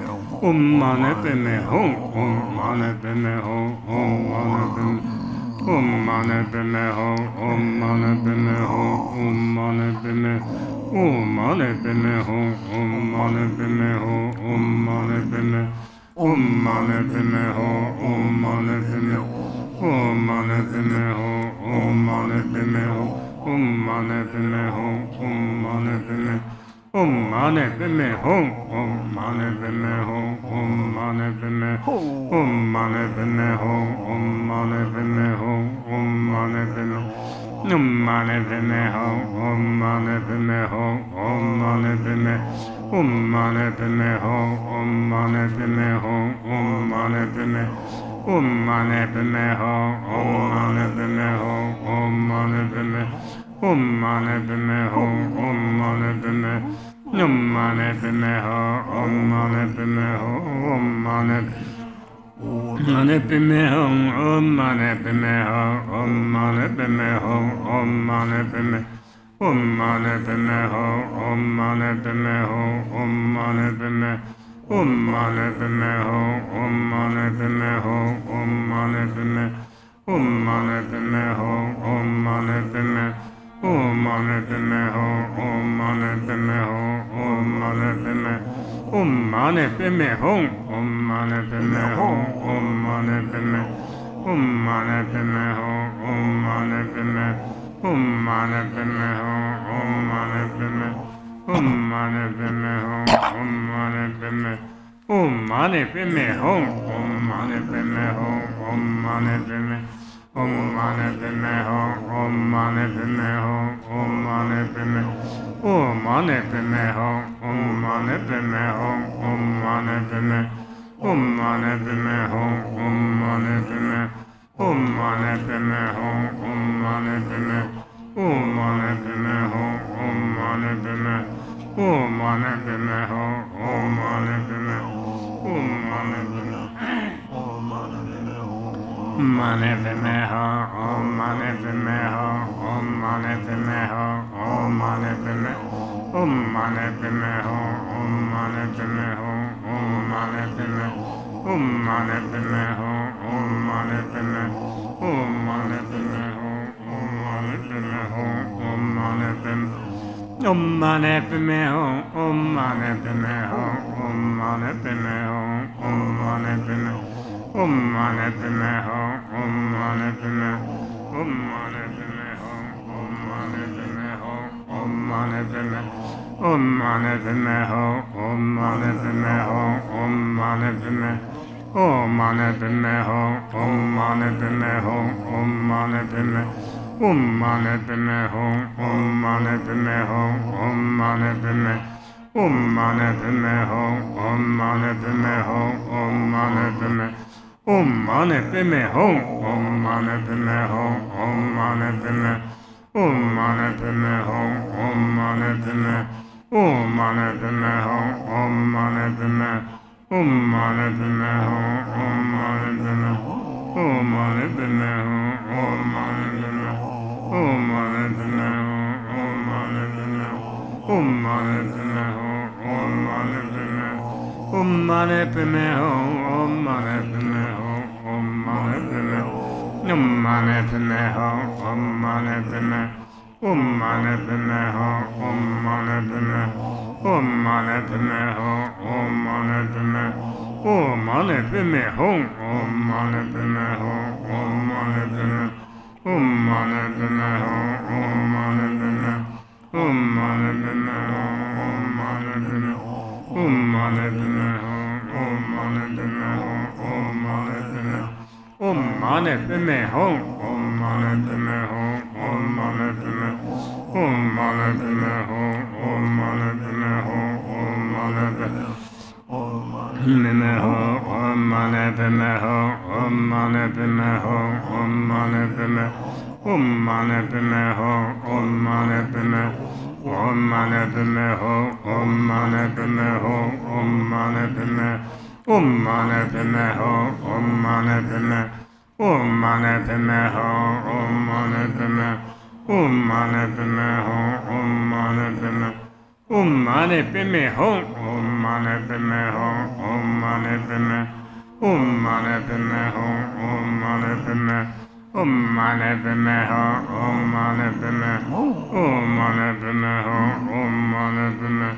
Om mani padme hum, om mani padme hum, om mani padme Om mani padme hum, om mani padme hum, om mani padme Om mani padme hum, om mani padme hum, om mani padme Om mani padme hum, om mani padme Om mani padme hum, om mani padme Om mani padme hum, om mani padme Om mani padme hum, om mani padme hum, om mani padme Om mani padme hum, om mani padme hum, om mani padme Om mani padme hum, om mani padme hum, om mani padme Om mani padme hum, om mani padme hum, om mani padme Om mani padme hum, om mani padme hum, om mani padme Om mani padme hum, om mani padme Mane Pime Ho, Om Mane Pime Ho, Om Mane Mane Pime Ho, Om Mane Pime Ho, Om Mane Pime Ho, Om Mane Pime Om Mane Pime Ho, Om Mane Pime Ho, Om Mane Pime Om Mane Pime Ho, Om Mane Pime Ho, Om Mane Pime Om Mane Pime Ho, Om Mane Pime Om Mane Pime Ho, Om Mane Pime Ho, Om Mane Pime Om Mane Pime Ho, Om Mane Pime Ho, Om Mane Pime Om Mane Pime Ho, Om Mane Pime Om Mane Pime Ho, Om Mane Pime Om Mane Pime Ho, Om Mane Pime Om Mane Pime Ho, Om Mane Pime Ho, Om Mane Pime Om Mane Pime Ho, Om Mane Pime Ho, Om Mane Pime Om Mane Pime Ho, Om Mane Pime Ho, Om Mane Pime Om Mane Pime Ho, Om Mane Pime Om Mane Pime Ho, Om Mane Pime Om Mane Pime Ho, Om Mane Pime Om Mane Pime Ho, Om Mane Pime Om Mane Pime Mane Pime Ho, Om Mane Pime Ho, Om Mane Pime Ho, Om Mane Pime Om Mane Pime Ho, Om Mane Pime Ho, Om Mane Pime Om Mane Pime Ho, Om Mane Pime Om Mane Pime Ho, Om Mane Pime Ho, Om Mane Pime Om Mane Pime Ho, Om Mane Pime Ho, Om Mane Pime Ho, Om Mane Pime Om Mane Pime Ho, Om Mane Pime Om Mane Pime Ho, Om Mane Pime Ho, Om Mane Pime Om Mane Pime Ho, Om Mane Pime Ho, Om Mane Pime Om Mane Pime Ho, Om Mane Pime Ho, Om Mane Pime Om Mane Pime Ho, Om Mane Pime Ho, Om Mane Pime Om Mane Pime Ho, Om Mane Pime Ho, Om Mane Pime Om Mane Pime Ho, Om Mane Pime Ho, Om Mane Pime Om Mane Pime Ho, Om Mane Pime Om Mane Pime Ho, Om Mane Pime Om Mane Pime Ho, Om Mane Pime Om Mane Pime Ho, Om Mane Pime Om Mane Pime Ho, Om Mane Pime Om Mane Pime Ho, Om Mane Pime Om Mane Pime Ho, Om Mane Pime Ho, Om Mane Pime Om Mane Pime Ho, Om Mane Pime Om Mane Pime Ho, Om Mane Pime Om Mane Pime Ho, Om Mane Pime Om Mane Pime Ho, Om Mane Pime Ho, Om Mane Pime Om Mane Pime Ho, Om Mane Pime Om Mane Pime Ho, Om Mane Pime Om Mane Pime Ho, Om Mane Pime Ho, Om Mane Pime Om Mane Pime Ho, Om Mane Pime Ho, Om Mane Pime Om Mane Pime Ho, Om Mane Pime Ho, Om Mane Pime Mime Ho, Om Mane Pime Ho, Om Mane Pime Ho, Om Mane Pime Om Mane Pime Ho, Om Mane Pime Om Mane Pime Ho, Om Mane Pime Ho, Om Mane Pime Om Mane Pime Ho, Om Mane Pime Om Mane Pime Ho, Om Mane Pime Om Mane Pime Ho, Om Mane Pime Om Mane Pime Ho, Om Mane Pime Ho, Om Mane Pime Om Mane Pime Ho, Om Mane Pime Om Mane Pime Ho, Om Mane Pime Om Mane Pime Ho, Om Mane Pime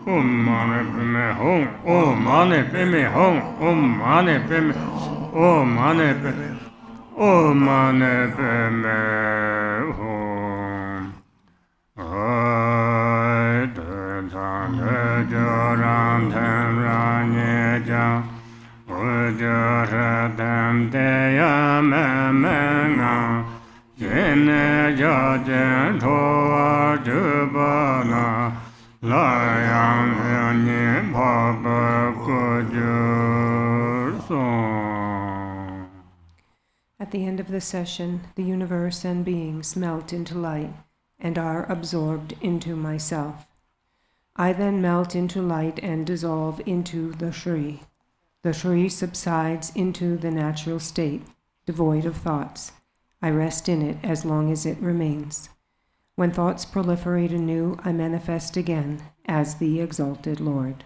Om Mane Pime Ho, Om Mane Pime Ho, Om Mane Pime Om Mane Pime Om Mane Pime Ho. Ai Tenzin Ram Tham Ram Nye Jang Ujjaratam Teya Memena Jene Jajen Toa Jubana Layang Yanyin Papa Kujur Song. At the end of the session, the universe and beings melt into light and are absorbed into myself. I then melt into light and dissolve into the Shri. The Shri subsides into the natural state, devoid of thoughts. I rest in it as long as it remains. When thoughts proliferate anew, I manifest again as the exalted Lord.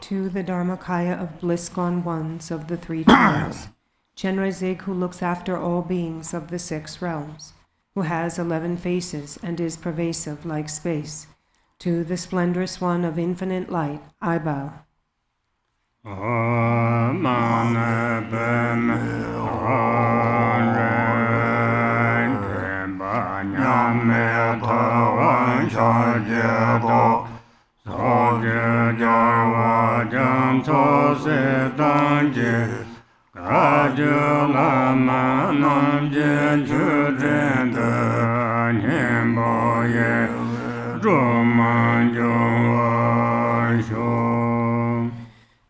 To the Dharmakaya of bliss-gone ones of the three times, Chenrezig, who looks after all beings of the 6 realms, who has 11 faces and is pervasive like space, to the splendorous one of infinite light, I bow.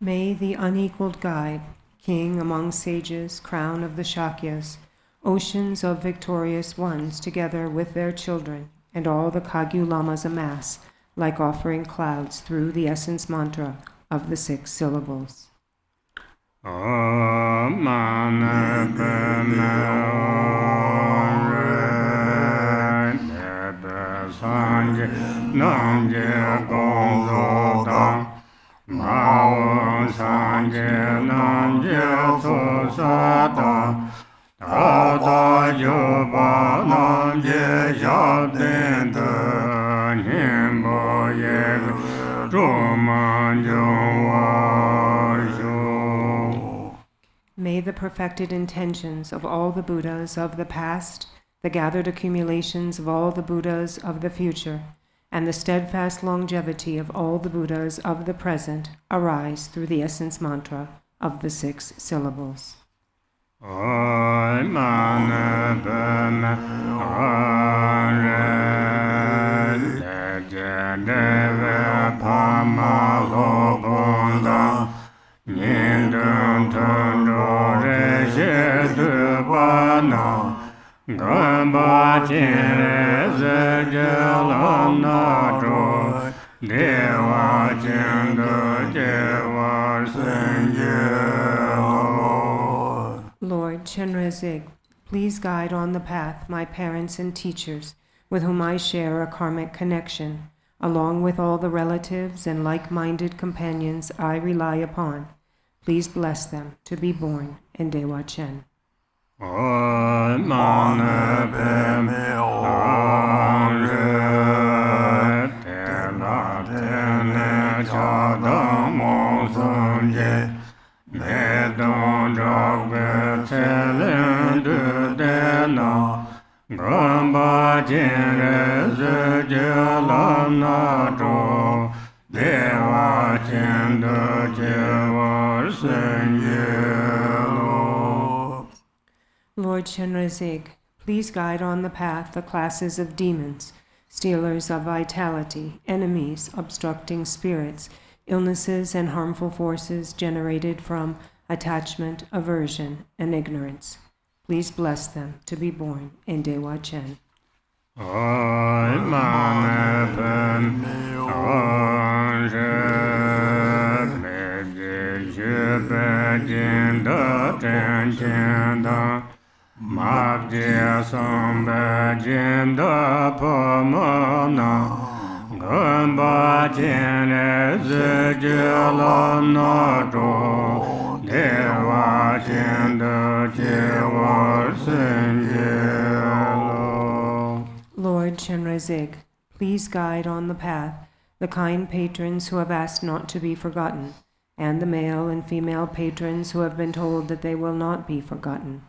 May the unequaled guide, king among sages, crown of the Shakyas, oceans of victorious ones together with their children, and all the Kagyu Lamas amass, like offering clouds through the essence mantra of the 6 syllables. May the perfected intentions of all the Buddhas of the past, the gathered accumulations of all the Buddhas of the future, and the steadfast longevity of all the Buddhas of the present arise through the essence mantra of the 6 syllables. Lord Chenrezig, please guide on the path my parents and teachers, with whom I share a karmic connection, along with all the relatives and like-minded companions I rely upon. Please bless them to be born in Dewa Chen. Om Mani Padme Hum. chadam mosam je me don drogbe tselen de dena gamba jere zejelam na jo deva chendo jevar senjelo. Lord Chenrezig, please guide on the path the classes of demons, stealers of vitality, enemies, obstructing spirits, illnesses and harmful forces generated from attachment, aversion, and ignorance. Please bless them to be born in Dewa Chen. Mabje sambe jinda pamana gamba jene zejelam nato deva jinda jevar senjelo. Lord Chenrezig, please guide on the path the kind patrons who have asked not to be forgotten, and the male and female patrons who have been told that they will not be forgotten.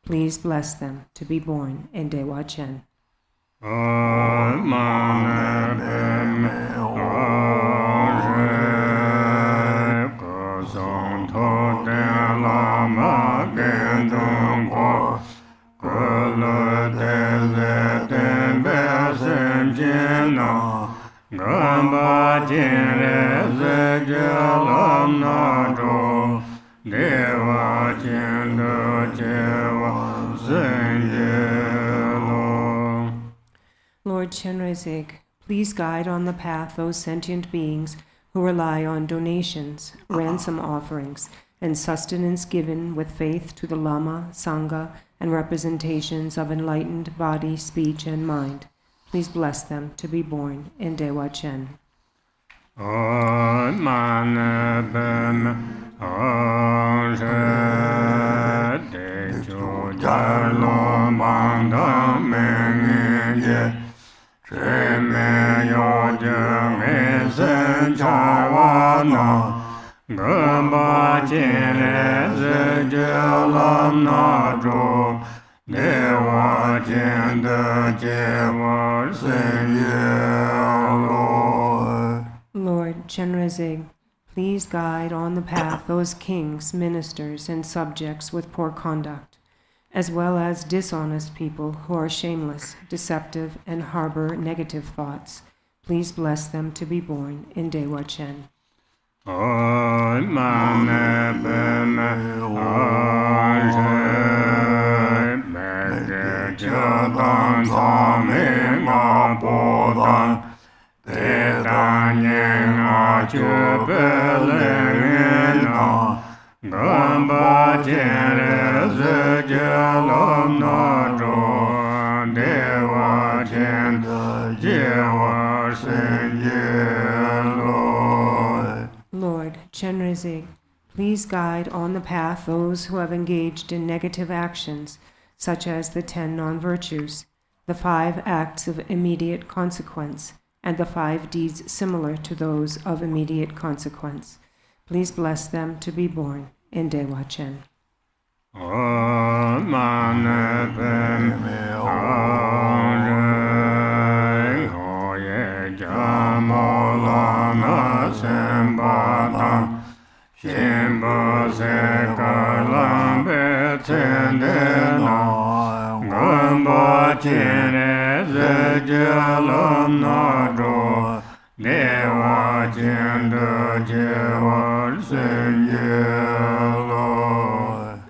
Please bless them to be born in Dewa Chen. Gamba jere zejelam nato deva chendo jeva senjelo. Lord Chenrezig, please guide on the path those sentient beings who rely on donations, ransom offerings, and sustenance given with faith to the Lama, Sangha, and representations of enlightened body, speech, and mind. Please bless them to be born in Dewa Chen. Gamba jene zejelam nato deva jenda jevar senjelo. Lord Chenrezig, please guide on the path those kings, ministers, and subjects with poor conduct, as well as dishonest people who are shameless, deceptive, and harbor negative thoughts. Please bless them to be born in Dewa Chen. Gamba jere zejelam nato deva jenda jevar senjelo. Lord Chenrezig, please guide on the path those who have engaged in negative actions, such as the 10 non-virtues, the 5 acts of immediate consequence, and the 5 deeds similar to those of immediate consequence. Please bless them to be born in Dewa Chen. Gamba jene zejelam nato deva jenda jevar senjelo.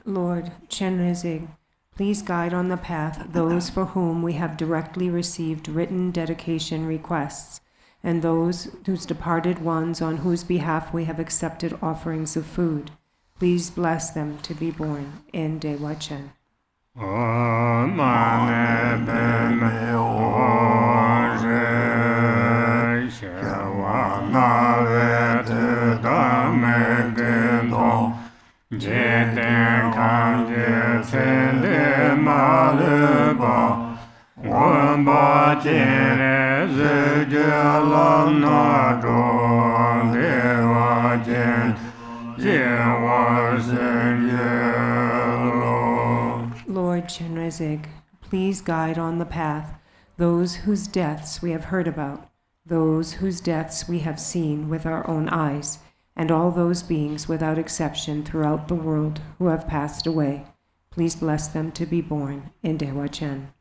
Lord Chenrezig, please guide on the path those for whom we have directly received written dedication requests, and those whose departed ones on whose behalf we have accepted offerings of food. Please bless them to be born in Dewa Chen. Gamba jene zejelam nato Chen, Jiwa Sen Lo. Lord Chenrezig, please guide on the path those whose deaths we have heard about, those whose deaths we have seen with our own eyes, and all those beings without exception throughout the world who have passed away. Please bless them to be born in Dewa Chen.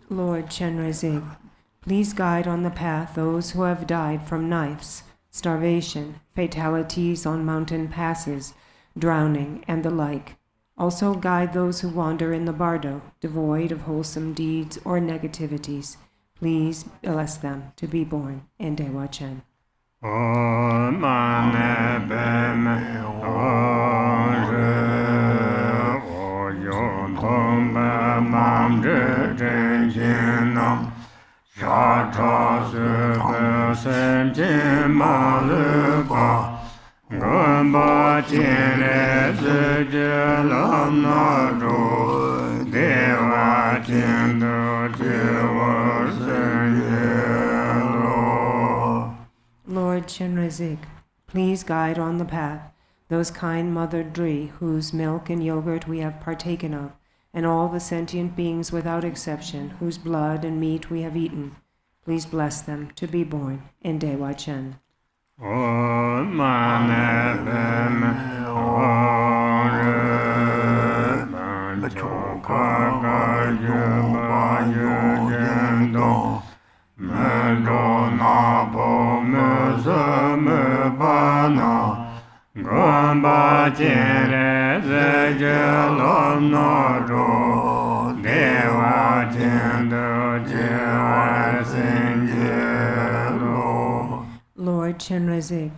Lord Chenrezig, please guide on the path those who have died from knives, starvation, fatalities on mountain passes, drowning, and the like. Also guide those who wander in the bardo, devoid of wholesome deeds or negativities. Please bless them to be born in Dewa Chen. Lord Chenrezig, please guide on the path those kind Mother Dri whose milk and yogurt we have partaken of, and all the sentient beings without exception whose blood and meat we have eaten. Please bless them to be born in Dewa Chen. Lord Chenrezig,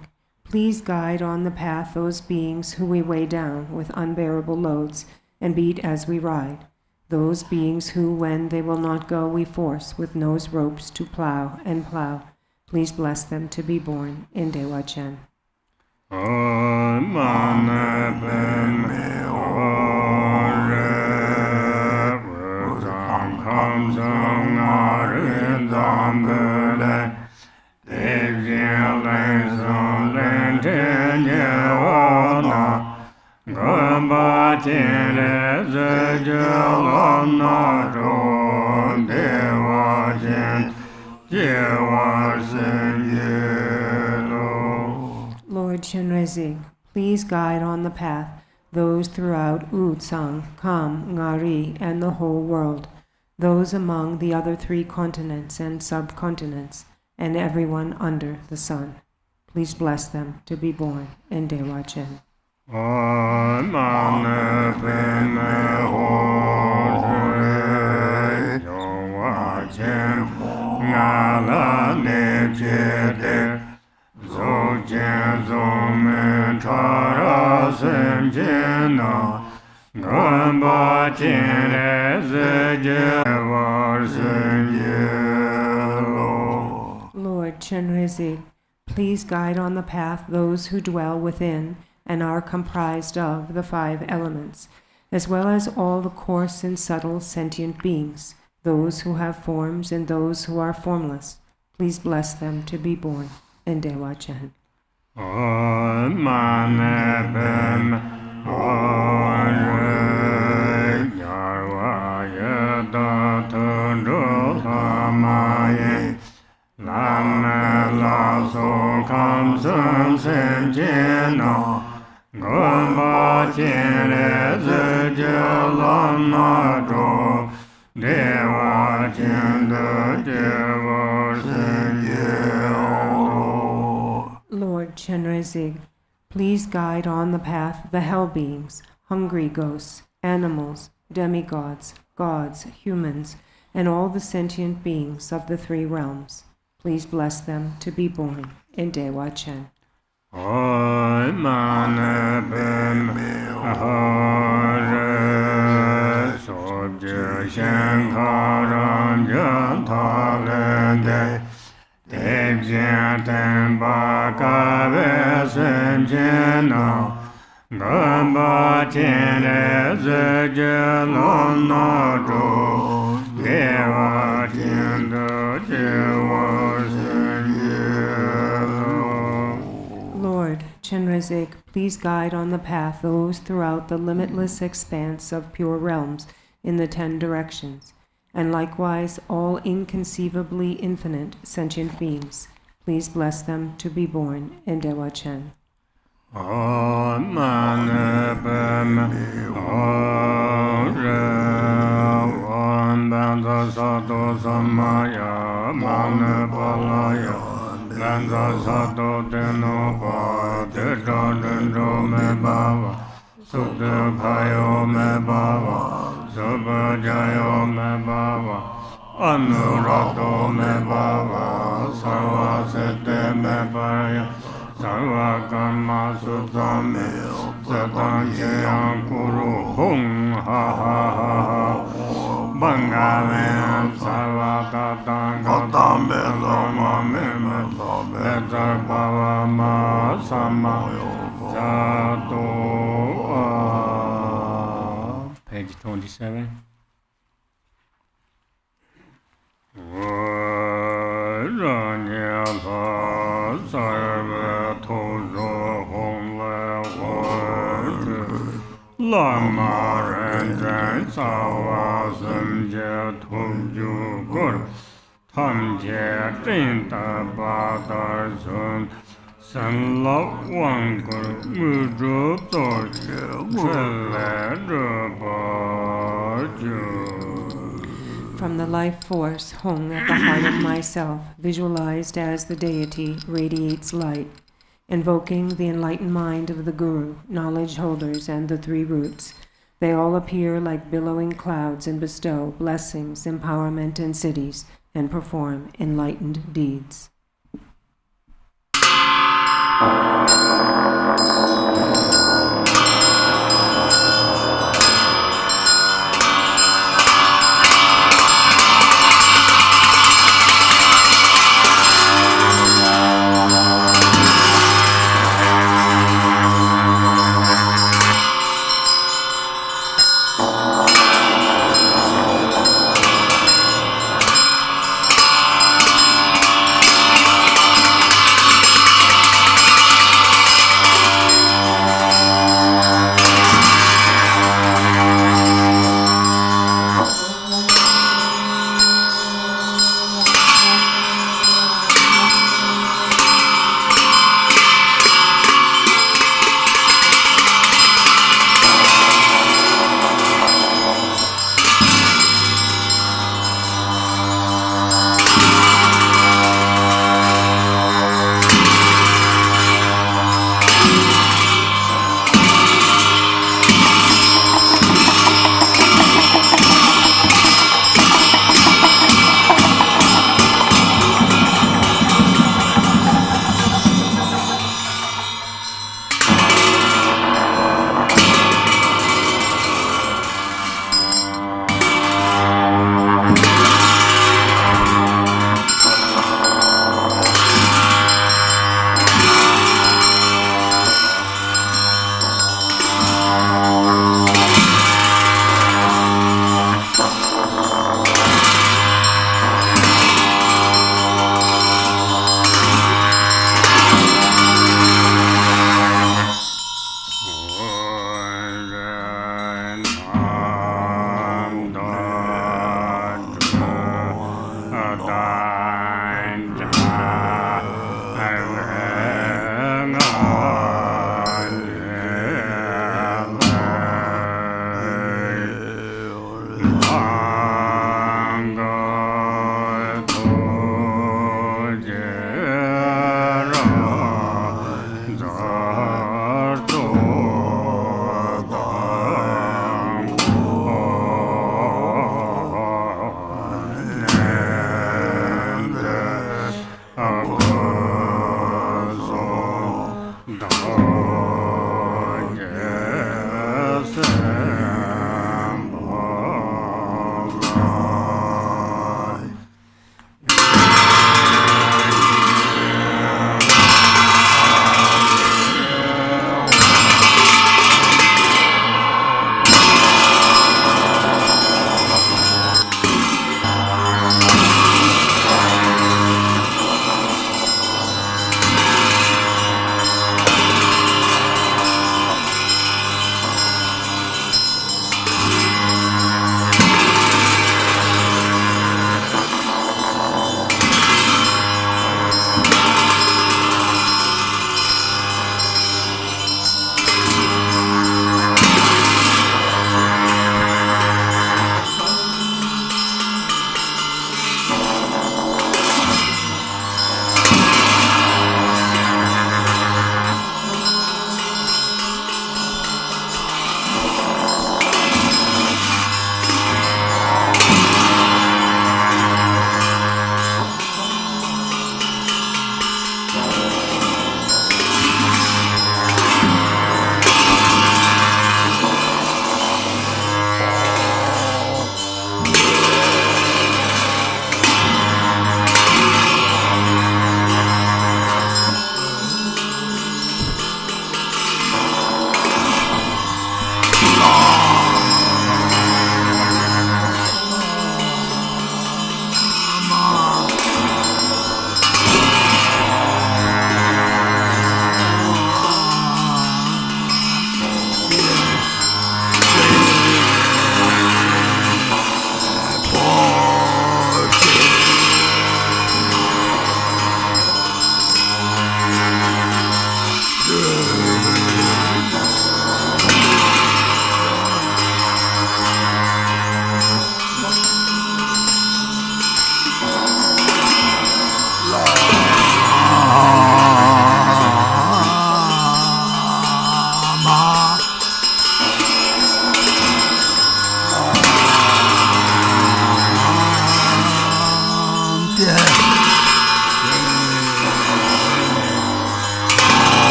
please guide on the path those beings who we weigh down with unbearable loads and beat as we ride, those beings who, when they will not go, we force with nose ropes to plow and plow. Please bless them to be born in Dewa Chen. Lord Chenrezig, please guide on the path those throughout U Tsang, Kam, Ngari, and the whole world, those among the other 3 continents and subcontinents, and everyone under the sun. Please bless them to be born in Dewa Chen. Lord Chenrezig, please guide on the path those who dwell within and are comprised of the 5 elements, as well as all the coarse and subtle sentient beings, those who have forms and those who are formless. Please bless them to be born in Dewa Chen. Lord Chenrezig, please guide on the path the hell beings, hungry ghosts, animals, demigods, gods, humans, and all the sentient beings of the 3 realms. Please bless them to be born in Dewa Chen. Oi mane peme hare sobje shankaram jantalende Tenzin tenpa kabe senjena Gamba tene zeje lona jo Deva tendo jewa senjelo. Lord, Chenrezig, please guide on the path those throughout the limitless expanse of pure realms in the 10 directions, and likewise all inconceivably infinite sentient beings. Please bless them to be born in Dewa Chen. Om mane padme hare Om banda sato samaya mane palaya banda sato teno pa teta dendro me bava sukde bhayo me bava subha jayo me bava anurato me bava sarva sete me paraya Sarva karma sutame satan jayam kuru hum ha ha ha ha Bangame sarva tatan gatame lama meme letar bhava ma sama jato. Page 27. Lama Renzen Sawa Samje Tubju Gur Tamje Tinta Badar Sun San Lo Wang Gur Muju Torje Chele Drubwang. From the life force hung at the heart of myself, visualized as the deity radiates light, invoking the enlightened mind of the Guru, knowledge holders, and the 3 roots. They all appear like billowing clouds and bestow blessings, empowerment, and cities, and perform enlightened deeds.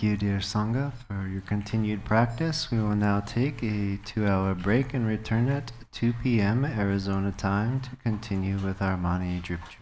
Thank you, dear Sangha, for your continued practice. We will now take a 2-hour break and return at 2 p.m. Arizona time to continue with our Mani Drip Drip.